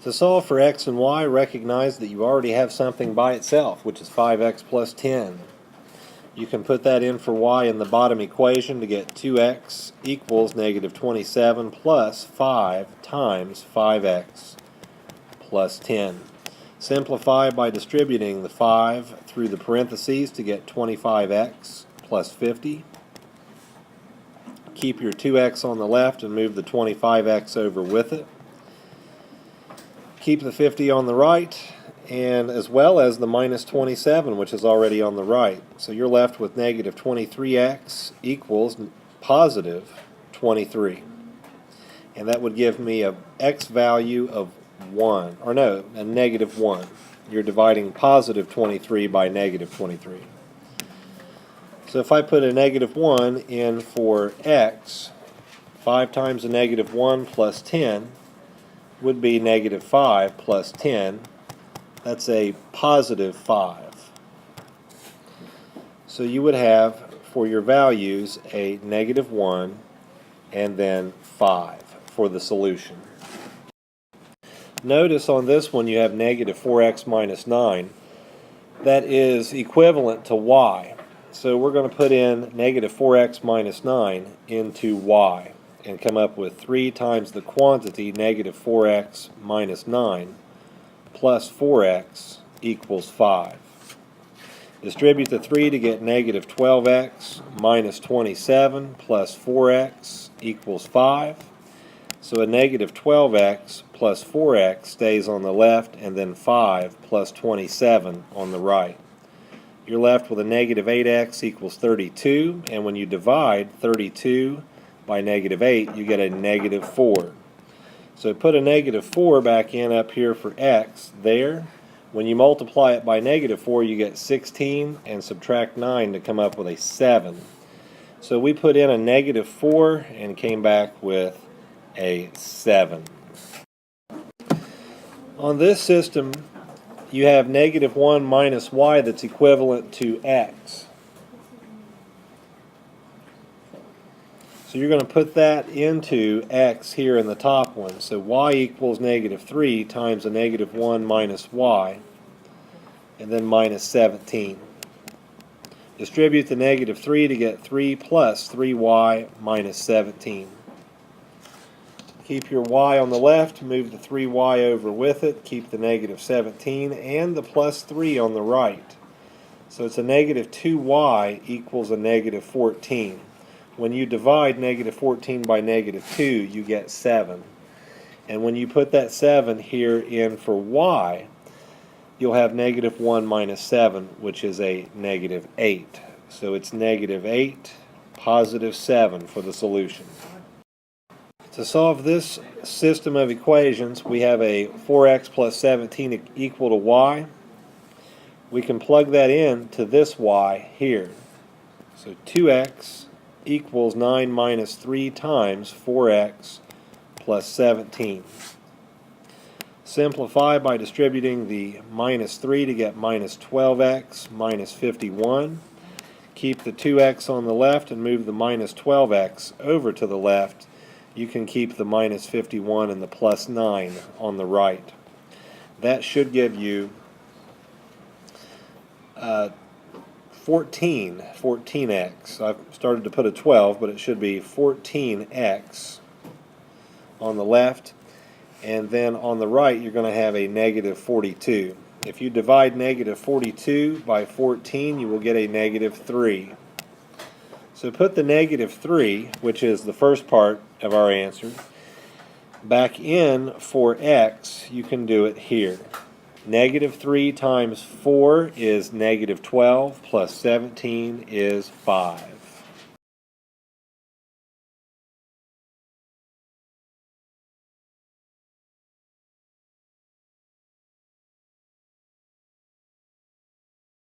To solve for x and y, recognize that you already have something by itself, which is 5x plus 10. You can put that in for y in the bottom equation to get 2x equals negative 27 plus 5 times 5x plus 10. Simplify by distributing the 5 through the parentheses to get 25x plus 50. Keep your 2x on the left and move the 25x over with it. Keep the 50 on the right, and as well as the minus 27, which is already on the right. So you're left with negative 23x equals positive 23. And that would give me a x value of 1, or no, a negative 1. You're dividing positive 23 by negative 23. So if I put a negative 1 in for x, 5 times a negative 1 plus 10 would be negative 5 plus 10. That's a positive 5. So you would have, for your values, a negative 1 and then 5 for the solution. Notice on this one you have negative 4x minus 9. That is equivalent to y. So we're going to put in negative 4x minus 9 into y and come up with 3 times the quantity, negative 4x minus 9, plus 4x equals 5. Distribute the 3 to get negative 12x minus 27 plus 4x equals 5. So a negative 12x plus 4x stays on the left, and then 5 plus 27 on the right. You're left with a negative 8x equals 32, and when you divide 32 by negative 8, you get a negative 4. So put a negative 4 back in up here for x there. When you multiply it by negative 4, you get 16, and subtract 9 to come up with a 7. So we put in a negative 4 and came back with a 7. On this system, you have negative 1 minus y that's equivalent to x. So you're going to put that into x here in the top one. So y equals negative 3 times a negative 1 minus y, and then minus 17. Distribute the negative 3 to get 3 plus 3y minus 17. Keep your y on the left, move the 3y over with it, keep the negative 17 and the plus 3 on the right. So it's a negative 2y equals a negative 14. When you divide negative 14 by negative 2, you get 7. And when you put that 7 here in for y, you'll have negative 1 minus 7, which is a negative 8. So it's negative 8, positive 7 for the solution. To solve this system of equations, we have a 4x plus 17 equal to y. We can plug that in to this y here. So 2x equals 9 minus 3 times 4x plus 17. Simplify by distributing the minus 3 to get minus 12x minus 51. Keep the 2x on the left and move the minus 12x over to the left. You can keep the minus 51 and the plus 9 on the right. That should give you 14x. I've started to put a 12, but it should be 14x on the left. And then on the right, you're going to have a negative 42. If you divide negative 42 by 14, you will get a negative 3. So put the negative 3, which is the first part of our answer, back in for x. You can do it here. Negative 3 times 4 is negative 12, plus 17 is 5.